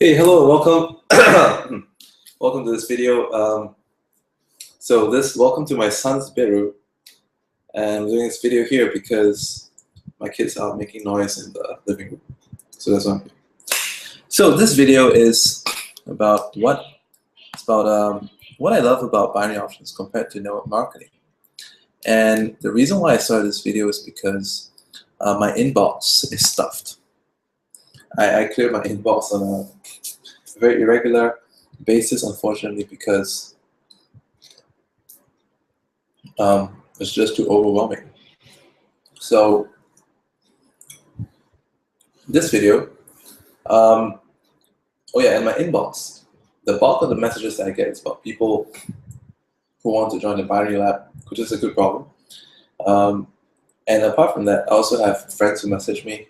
Hey, hello, welcome. Welcome to this video. Welcome to my son's bedroom, and I'm doing this video here because my kids are making noise in the living room. So that's why I'm here. So this video is about what I love about binary options compared to network marketing. And the reason why I started this video is because my inbox is stuffed. I clear my inbox on a very irregular basis, unfortunately, because it's just too overwhelming. So this video, oh yeah, in my inbox, the bulk of the messages that I get is about people who want to join the binary lab, which is a good problem. And apart from that, I also have friends who message me,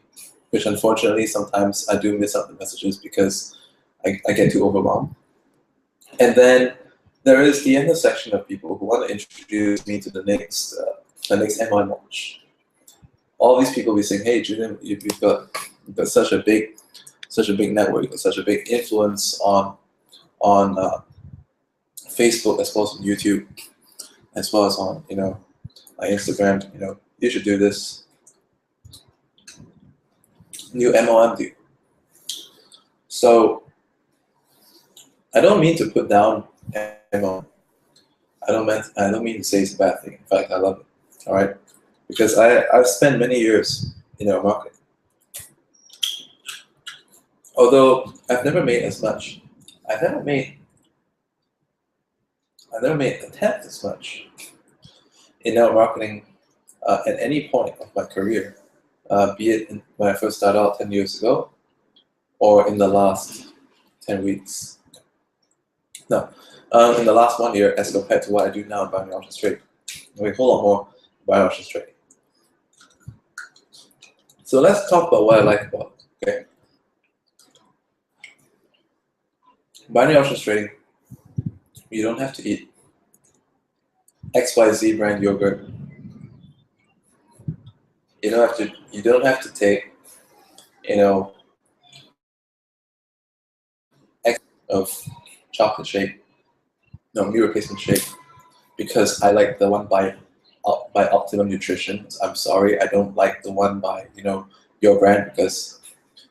which unfortunately sometimes I do miss out the messages because I get too overwhelmed. And then there is the intersection of people who want to introduce me to the next MLM launch. All these people will be saying, "Hey, Julian, you've got such a big network, you've got such a big influence on Facebook as well as on YouTube, as well as on Instagram. You should do this new MLM deal." So I don't mean to put down MLM. I don't mean to say it's a bad thing. In fact, I love it. All right, because I've spent many years in marketing. Although I've never made as much. I've never made a tenth as much in network marketing at any point of my career, be it when I first started out 10 years ago, or in the last 10 weeks. No, in the last 1 year as compared to what I do now in binary options trading. A whole lot more binary options trading. So let's talk about what I like about it. Okay. Binary options trading, you don't have to eat XYZ brand yogurt. You don't have to take, X of chocolate shake, meal replacement shake, because I like the one by Optimum Nutrition. I'm sorry, I don't like the one by your brand, because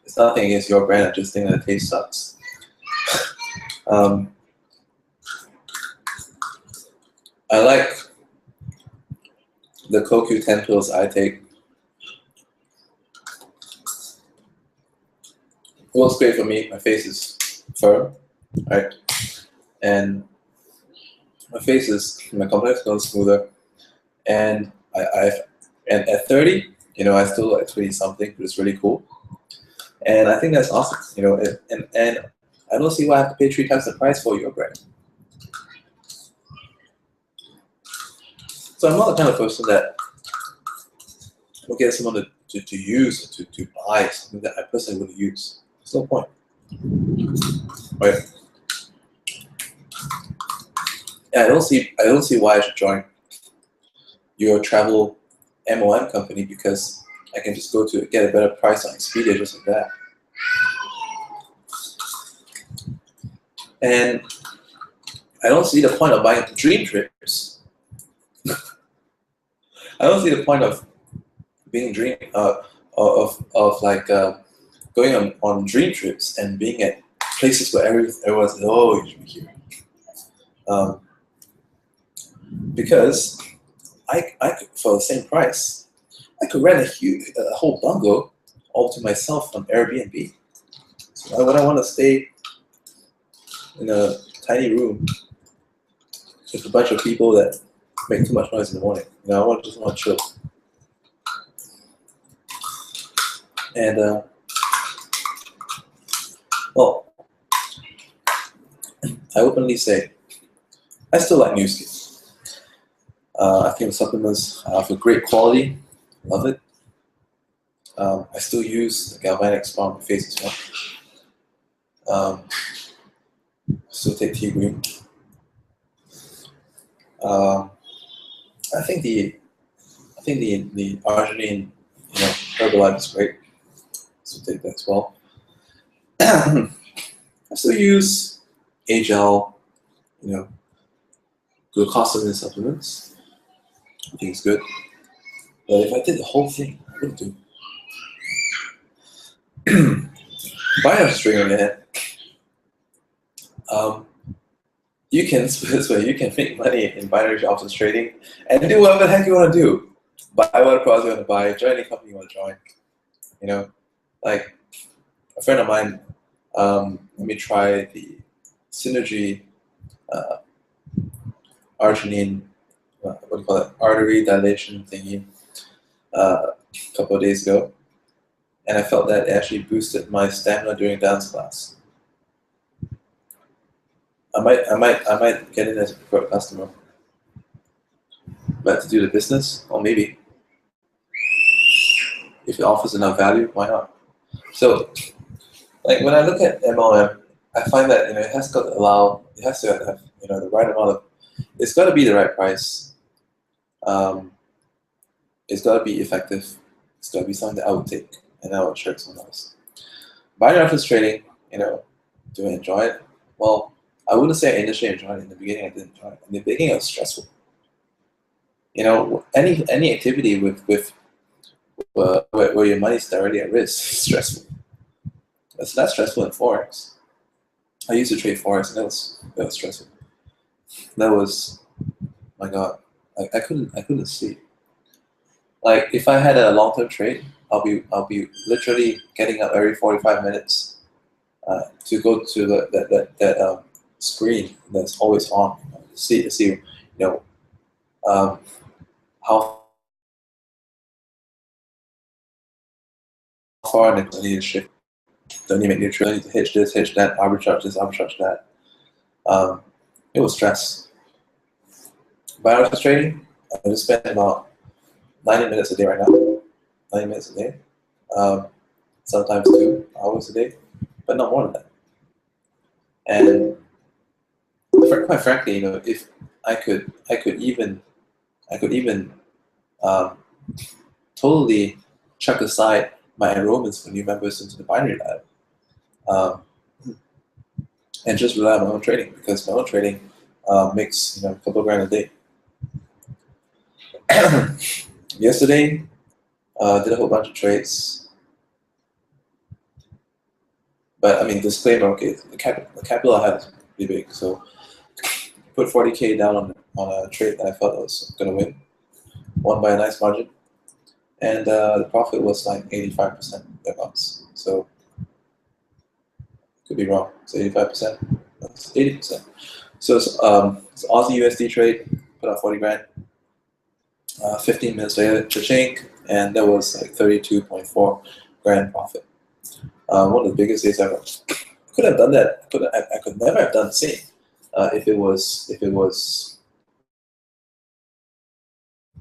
it's nothing against your brand. I just think that the taste sucks. I like the CoQ10 pills I take. It works great for me. My face is firm, right? And my complex feels smoother. And and at 30, I still look like 20 something, but it's really cool. And I think that's awesome, and I don't see why I have to pay 3 times the price for your brand. So I'm not the kind of person that will get someone to use, to buy something that I personally wouldn't use. There's no point. Right? Yeah, I don't see why I should join your travel MLM company, because I can just go to get a better price on Expedia just like that. And I don't see the point of buying dream trips. I don't see the point of being going on dream trips and being at places where everyone's like, "Oh, you should be here," because I could, for the same price, I could rent a whole bungalow all to myself on Airbnb. So when I want to stay in a tiny room with a bunch of people that make too much noise in the morning, I just want to chill. And well, I openly say I still like New Skin. I think the supplements are of a great quality. Love it. I still use the galvanic spa on my face as well. Still take tea green. I think the arginine, Herbalife is great. So take that as well. I still use AGL, glucosamine supplements. I think it's good. But if I did the whole thing, I wouldn't do it. Binary options trading on the other hand, you can this way, you can make money in binary options trading and do whatever the heck you want to do. Buy whatever products you want to buy, join any company you want to join. Like a friend of mine, let me try the Synergy arginine, what do you call it, artery dilation thingy a couple of days ago, and I felt that it actually boosted my stamina during dance class. I might get in as a preferred customer, but to do the business, or maybe if it offers enough value, why not? So, like when I look at MLM, I find that it has got to allow, it has to have the right amount of, it's got to be the right price. It's got to be effective. It's got to be something that I would take and I would share with someone else. Binary options trading, do I enjoy it? Well, I wouldn't say I initially enjoyed it. In the beginning, I didn't enjoy it. In the beginning, it was stressful. Any activity with where your money's directly at risk is stressful. It's not stressful in Forex. I used to trade Forex, and that was stressful. That was, my God, I couldn't sleep. Like if I had a long-term trade, I'll be literally getting up every 45 minutes to go to that screen that's always on. To see how far I need to shift. Don't need to make new trades. I need to hitch this, hitch that, arbitrage this, arbitrage that. It was stress. Binary options trading, I just spend about 90 minutes a day right now. 90 minutes a day. Sometimes 2 hours a day, but not more than that. And quite frankly, if I could even totally chuck aside my enrollments for new members into the binary lab, and just rely on my own trading, because my own trading makes a couple of grand a day. Yesterday, did a whole bunch of trades, but I mean, disclaimer, okay, the capital I had is pretty big, so put 40K down on a trade that I felt I was going to win, won by a nice margin, and the profit was like 85% thereabouts. So could be wrong. It's 85%. That's 80%. So it's Aussie USD trade. Put out 40 grand. 15 minutes later, cha-chink, and that was like 32.4 grand profit. One of the biggest days ever. Could have done that. I could never have done the same if it was.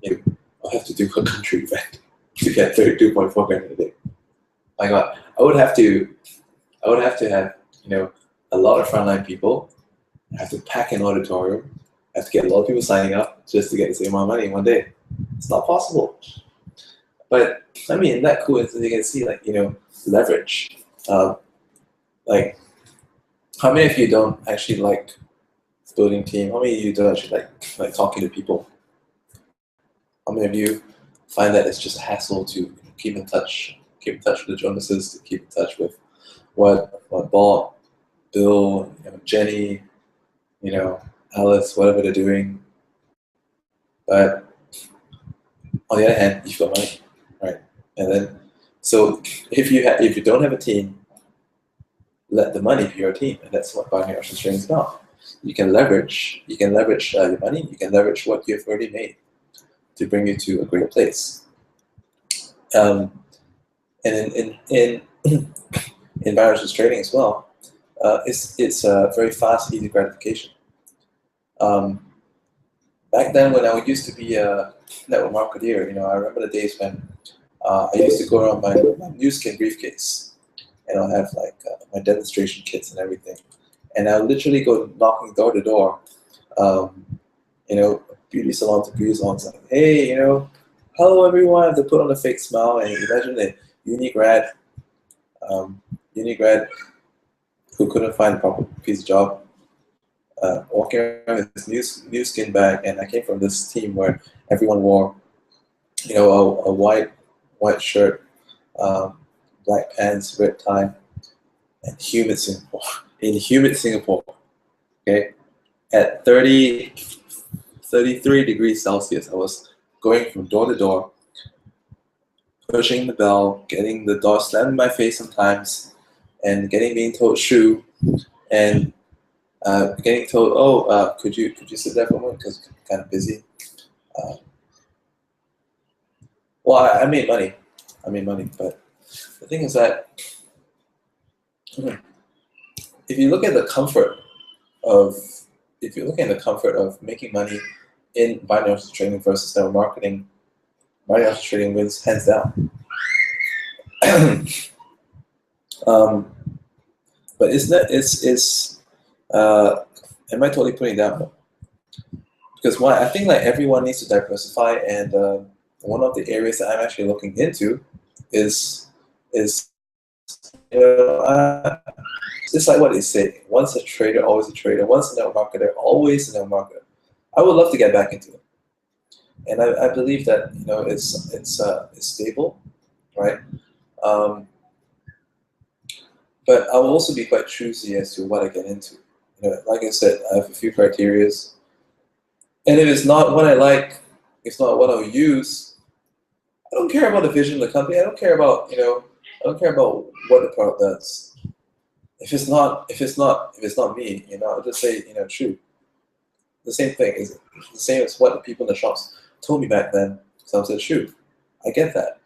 I have to do a country event to get 32.4 grand a day. My God, I would have to have a lot of frontline people. I have to pack an auditorium. I have to get a lot of people signing up just to get the same amount of money in one day. It's not possible. But I mean, that cool is you can see leverage. Like, how many of you don't actually like building team? How many of you don't actually like talking to people? How many of you find that it's just a hassle to keep in touch with the Jonases, to keep in touch with what Bob, Bill, Jenny, Alice, whatever they're doing. But on the other hand, you've got money, right? And then, so if you don't have a team, let the money be your team, and that's what binary options trading is about. You can leverage your money. You can leverage what you've already made to bring you to a greater place. And in binary options trading as well, it's a very fast, easy gratification. Back then, when I used to be a network marketeer, I remember the days when I used to go around my new skin briefcase, and I'll have my demonstration kits and everything, and I'll literally go knocking door to door, beauty salon to beauty salon, like, hey, hello everyone, I have to put on a fake smile, and imagine a uni grad who couldn't find a proper piece of job, walking around with this new skin bag, and I came from this team where everyone wore, a white shirt, black pants, red tie, and humid Singapore. In humid Singapore, okay, at 33 degrees Celsius, I was going from door to door, pushing the bell, getting the door slammed in my face sometimes, and being told shoo, and getting told, oh, could you sit there for a moment because I'm kind of busy. Well, I made money. But the thing is that if you look at the comfort of making money in binary options trading versus network marketing, binary options trading wins hands down. But am I totally putting it down? Because why? I think like everyone needs to diversify, and one of the areas that I'm actually looking into is it's like what they say: once a trader, always a trader. Once a network marketer, always a network marketer. I would love to get back into it, and I believe that it's stable, right? But I will also be quite choosy as to what I get into. Like I said, I have a few criterias. And if it's not what I like, it's not what I'll use, I don't care about the vision of the company. I don't care about, what the product does. If it's not me, I'll just say, shoot. The same thing is the same as what the people in the shops told me back then. So I said, shoot, I get that.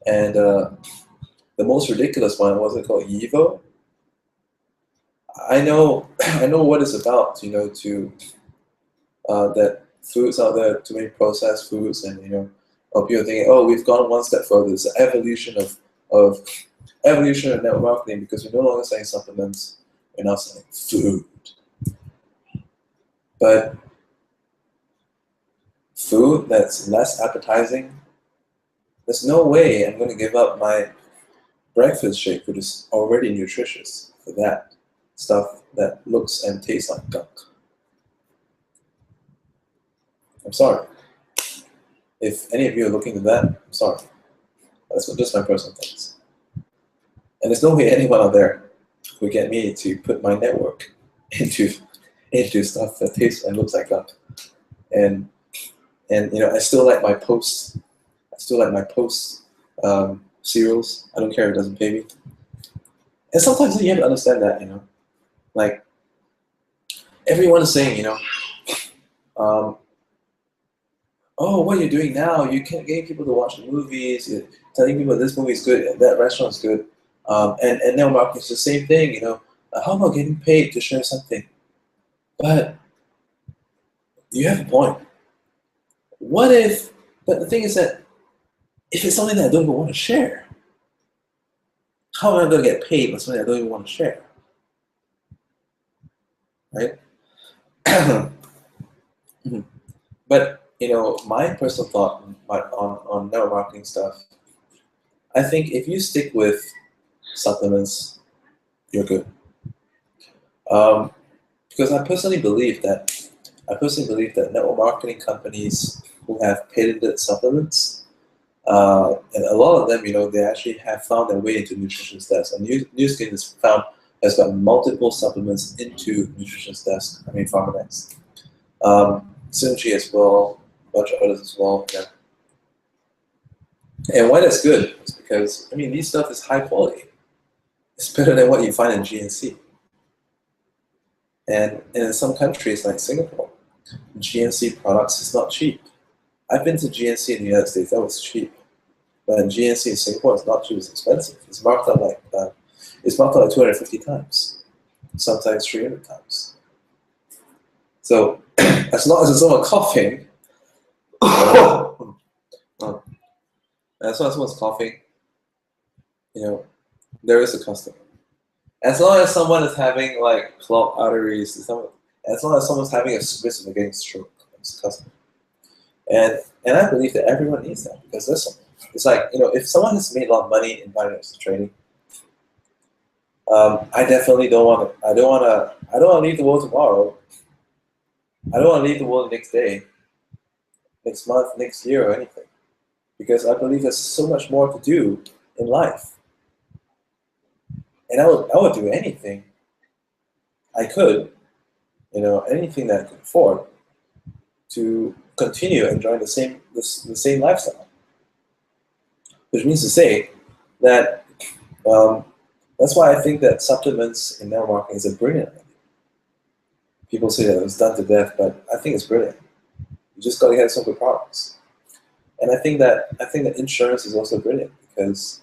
And the most ridiculous one, was it called Evo? I know what it's about, that foods out there, too many processed foods, and people thinking, oh, we've gone one step further. It's the evolution of network marketing, because we're no longer selling supplements, we're now selling food. But food that's less appetizing, there's no way I'm going to give up my breakfast shake, which is already nutritious, for that stuff that looks and tastes like gunk. I'm sorry. If any of you are looking at that, I'm sorry. That's just my personal things. And there's no way anyone out there would get me to put my network into stuff that tastes and looks like gunk. And I still like my post. Cereals. I don't care if it doesn't pay me. And sometimes you have to understand that, like everyone is saying, oh, what you're doing now, you can't get people to watch the movies, you're telling people this movie is good, that restaurant is good, and now marketing is the same thing, how about getting paid to share something? But you have a point. But the thing is that if it's something that I don't even want to share, how am I going to get paid for something I don't even want to share? Right? But my personal thought on network marketing stuff, I think if you stick with supplements, you're good. Because I personally believe that network marketing companies who have patented supplements, and a lot of them, they actually have found their way into nutrition's desk. And New Skin has got multiple supplements into nutrition's desk. I mean, Pharmanex. Synergy as well, a bunch of others as well. Yeah. And why that's good is because, these stuff is high quality. It's better than what you find in GNC. And in some countries like Singapore, GNC products is not cheap. I've been to GNC in the United States, that was cheap. But in GNC in Singapore, it's not cheap, it's expensive. It's marked up like 250 times, sometimes 300 times. So as long as it's not coughing, as long as someone's coughing, there is a customer. As long as someone is having like clogged arteries, as long as someone's having a risk of getting stroke, it's a customer. And I believe that everyone needs that, because listen, it's like, if someone has made a lot of money in binary options trading, I definitely don't want to. I don't want to. I don't want to leave the world tomorrow. I don't want to leave the world the next day, next month, next year, or anything. Because I believe there's so much more to do in life, and I would do anything I could, anything that I could afford to continue enjoying the same lifestyle. Which means to say that um, that's why I think that supplements in network marketing is a brilliant idea. People say that it was done to death, but I think it's brilliant. You just got to get some good products. And I think that insurance is also brilliant because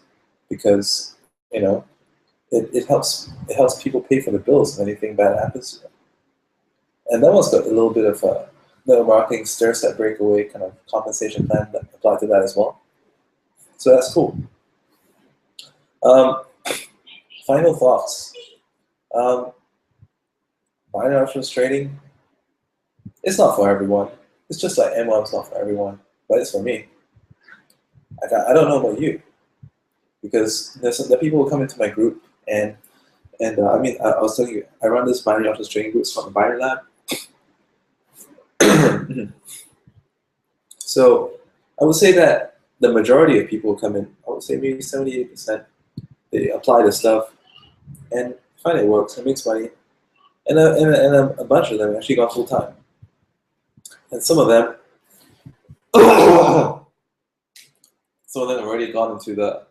it helps people pay for the bills if anything bad happens to them. And that one's got a little bit of a network marketing stair step breakaway kind of compensation plan that applied to that as well. So that's cool. Um, Final thoughts. Binary options trading, it's not for everyone. It's just like MLM's not for everyone, but it's for me. I don't know about you, because the people who come into my group I was telling you, I run this binary options trading group from the Binary Lab. So I would say that the majority of people who come in, I would say maybe 78%, they apply this stuff and find it works, it makes money, and a bunch of them actually got full time, and some of them have already gone into the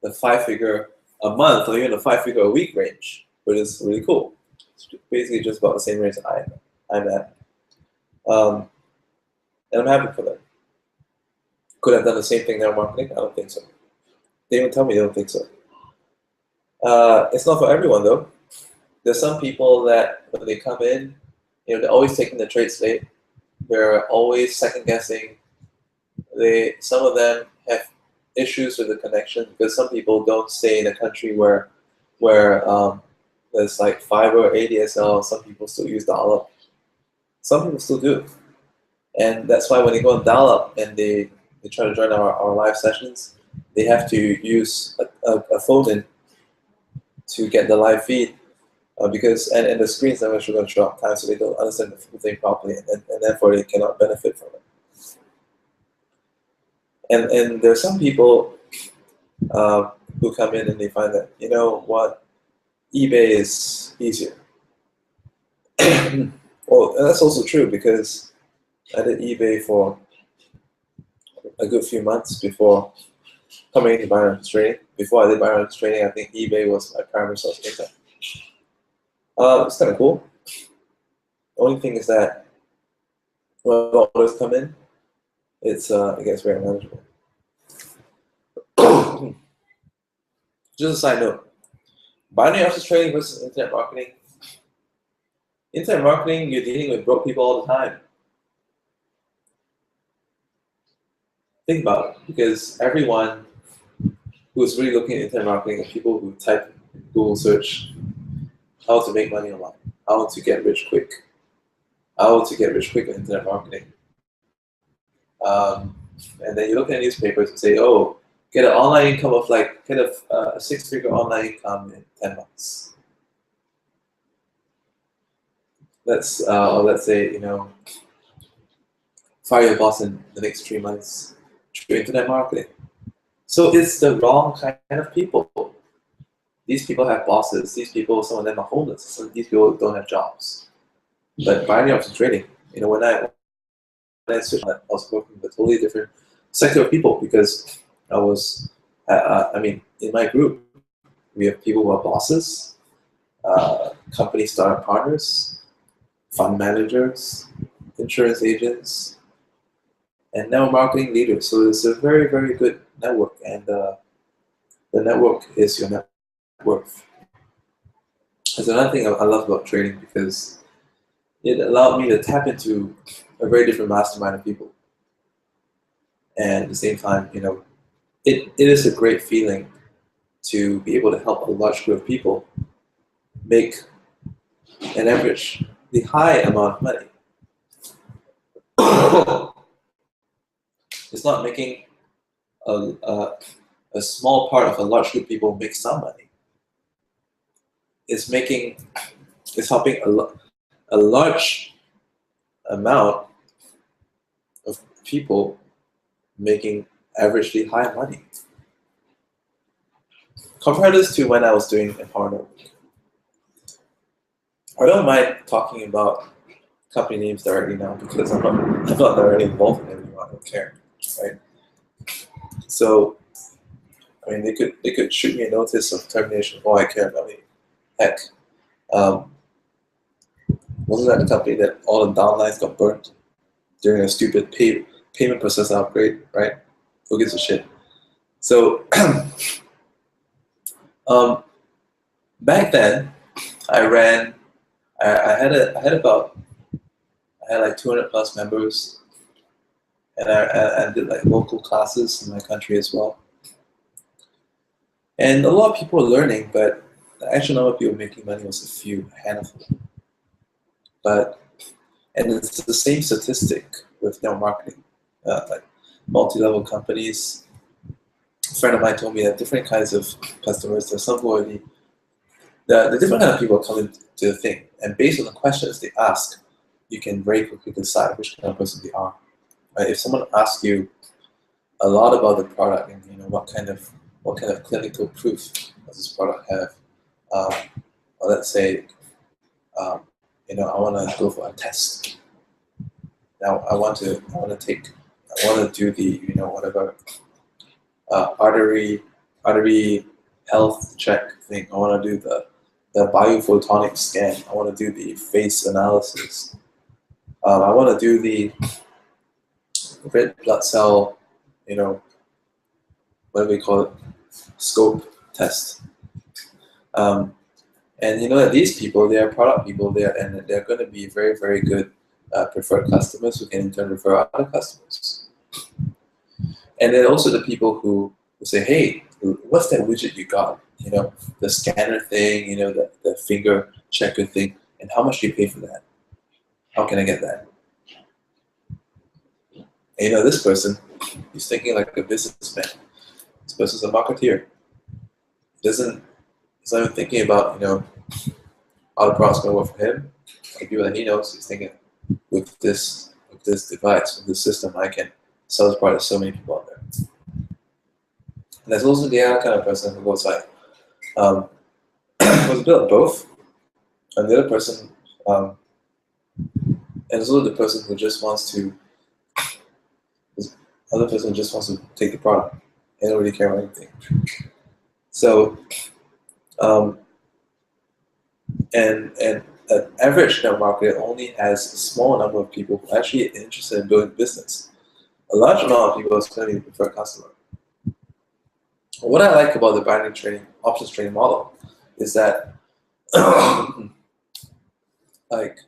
5-figure a month or even the 5-figure a week range, which is really cool. It's basically just about the same range I'm at. And I'm happy for them. Could I have done the same thing in marketing? I don't think so. They even tell me they don't think so. It's not for everyone though. There's some people that when they come in, they're always taking the trades late. They're always second guessing. Some of them have issues with the connection because some people don't stay in a country where there's like fiber or ADSL. Some people still use dial-up. Some people still do, and that's why when they go on dial-up and they try to join our live sessions, they have to use a phone in to get the live feed because the screen's never going to show up time, so they don't understand the thing properly, and therefore they cannot benefit from it. And there's some people who come in and they find that, eBay is easier. Well, that's also true because I did eBay for a good few months before coming into binary options trading. Before I did binary options trading, I think eBay was my primary source of income. It's kind of cool. The only thing is that when orders come in, it gets very manageable. Just a side note, binary options trading versus internet marketing. Internet marketing, you're dealing with broke people all the time. Think about it, because everyone who's really looking at internet marketing are people who type Google search how to make money online, how to get rich quick, how to get rich quick in internet marketing. And then you look at newspapers and say, oh, get an online income of a 6-figure online income in 10 months. Let's say, fire your boss in the next 3 months through internet marketing. So it's the wrong kind of people. These people have bosses. These people, some of them are homeless. Some of these people don't have jobs. But binary options trading, when I switched, I was working with a totally different sector of people because I was, in my group, we have people who are bosses, company startup partners, fund managers, insurance agents, and network marketing leaders. So it's a very, very good network, and the network is your net worth. That's another thing I love about trading because it allowed me to tap into a very different mastermind of people. And at the same time, it is a great feeling to be able to help a large group of people make an average, the high amount of money. It's not making a small part of a large group of people make some money. is helping a large amount of people making averagely high money. Compare this to when I was doing empowerment. I don't mind talking about company names directly now because I'm not directly involved in anyone. I don't care, right? So I mean, they could shoot me a notice of termination. Oh, I care about me. Heck, wasn't that the company that all the downlines got burnt during a stupid payment process upgrade, right? Who gives a shit? So back then, I had like 200 plus members, and I did like local classes in my country as well. And a lot of people were learning, but the actual number of people making money was a handful. And it's the same statistic with network marketing, like multi-level companies. A friend of mine told me that different kinds of customers, there's some who already, the different kind of people come into the thing, and based on the questions they ask, you can very quickly decide which kind of person they are. Right? If someone asks you a lot about the product and what kind of clinical proof does this product have, or let's say I want to go for a test. Now I want to do the whatever artery health check thing. I want to do the biophotonic scan. I want to do the face analysis. I want to do the red blood cell, what do we call it, scope test. And that these people, they are product people, and they're going to be very, very good preferred customers who can in turn refer other customers. And then also the people who say, hey, what's that widget you got? The scanner thing, the finger checker thing, and how much do you pay for that? How can I get that? And this person, he's thinking like a businessman. This person's a marketeer. He's not even thinking about, how the product's going to work for him. The people that he knows, he's thinking, with this device, with this system, I can sell this product to so many people out there. And there's also the other kind of person who goes like, was a bit of both. And the other person, and there's also the person who just wants to, take the product. They don't really care about anything. So, and an average network marketer only has a small number of people who are actually interested in building business. A large amount of people are going to be the preferred customer. What I like about the binary trading, options trading model is that like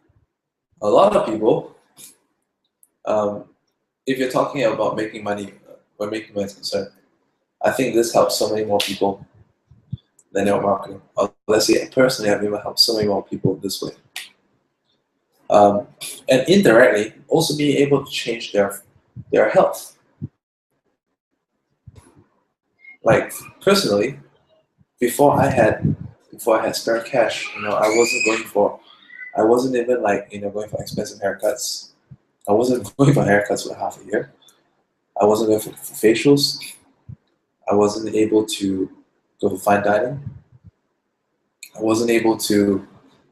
a lot of people, if you're talking about making money, where making money is concerned, I think this helps so many more people than network marketing. Or let's say personally, I've even helped so many more people this way. And indirectly, also being able to change their health. Like personally, before I had spare cash, I wasn't even like going for expensive haircuts. I wasn't going for haircuts for half a year. I wasn't going for facials. I wasn't able to go for fine dining. I wasn't able to,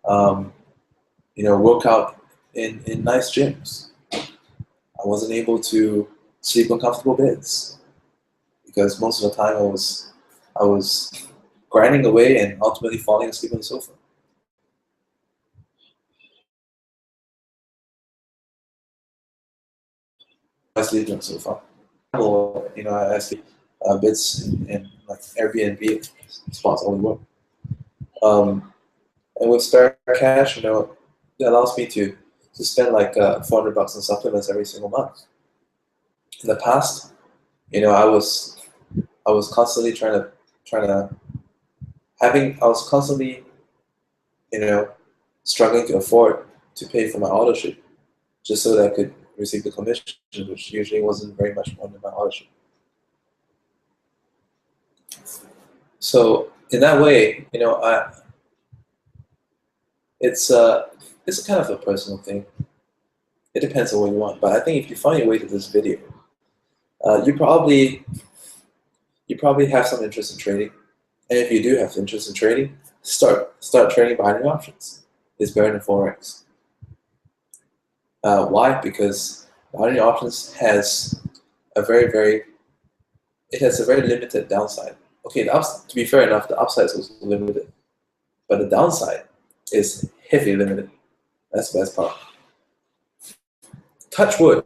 work out in nice gyms. I wasn't able to sleep on comfortable beds because most of the time I was grinding away and ultimately falling asleep on the sofa. I sleep on the sofa. I sleep bits in like Airbnb spots all over the world. And with spare cash, it allows me to spend like $400 on supplements every single month. In the past, I was constantly struggling to afford to pay for my auto-ship just so that I could receive the commission, which usually wasn't very much more than my auto-ship. So in that way, it's kind of a personal thing. It depends on what you want. But I think if you find your way to this video, you probably have some interest in trading. And if you do have interest in trading, start trading binary options. It's better than Forex. Why? Because binary options has a very limited downside. Okay, to be fair enough, the upside is also limited, but the downside is heavily limited. That's the best part. Touch wood,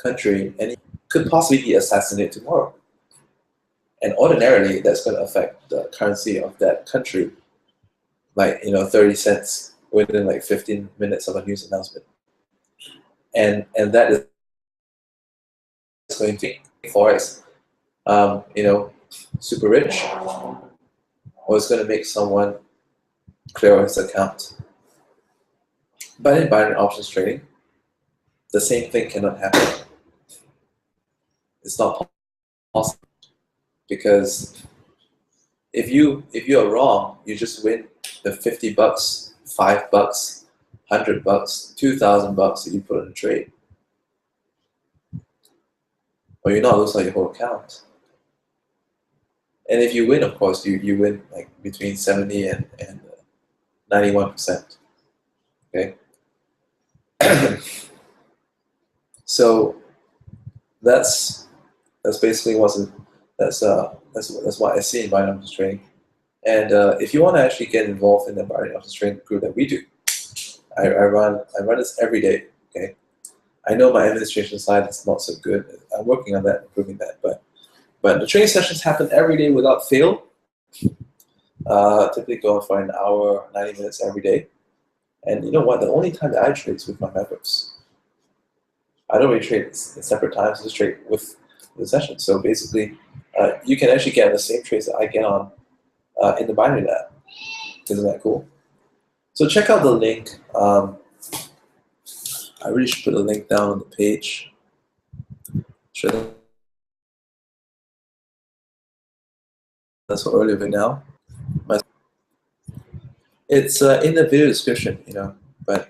country, and it could possibly be assassinated tomorrow. And ordinarily, that's going to affect the currency of that country, like 30 cents within like 15 minutes of a news announcement. And that is going to be Forex, super rich, or it's going to make someone clear his account. But in binary options trading, the same thing cannot happen. It's not possible, because if you are wrong, you just win the $50, $5, $100, $2,000 that you put in a trade, or you're not losing your whole account. And if you win, of course, you win like between 70 and 91%. Okay. So that's basically that's what I see in binary options trading. And if you want to actually get involved in the binary options trading group that we do, I run this every day. Okay. I know my administration side is not so good. I'm working on that, improving that. But the training sessions happen every day without fail. Typically going for an hour, 90 minutes every day. And you know what? The only time that I trade is with my members. I don't really trade at separate times. I just trade with the session. So basically, you can actually get the same trades that I get on in the binary lab. Isn't that cool? So check out the link. I really should put a link down on the page. Should that's what earlier right now. It's in the video description, but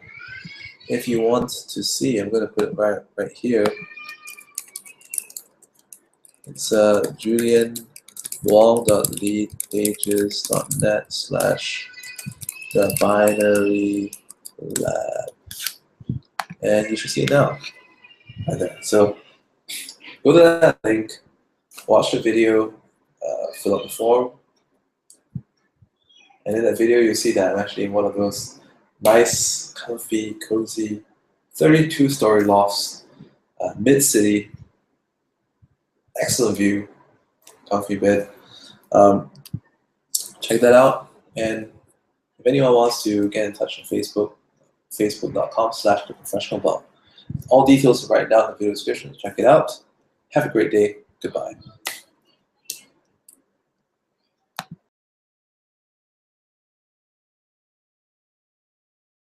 if you want to see, I'm going to put it right here. It's julianwong.leadpages.net/the-binary-lab, and you should see it now, right there. So go to that link, watch the video, fill out the form, and in that video you'll see that I'm actually in one of those nice, comfy, cozy 32-story lofts, mid-city, excellent view, comfy bed. Check that out. And if anyone wants to get in touch on Facebook, facebook.com/theprofessionalbum. All details are right down in the video description. Check it out. Have a great day. Goodbye.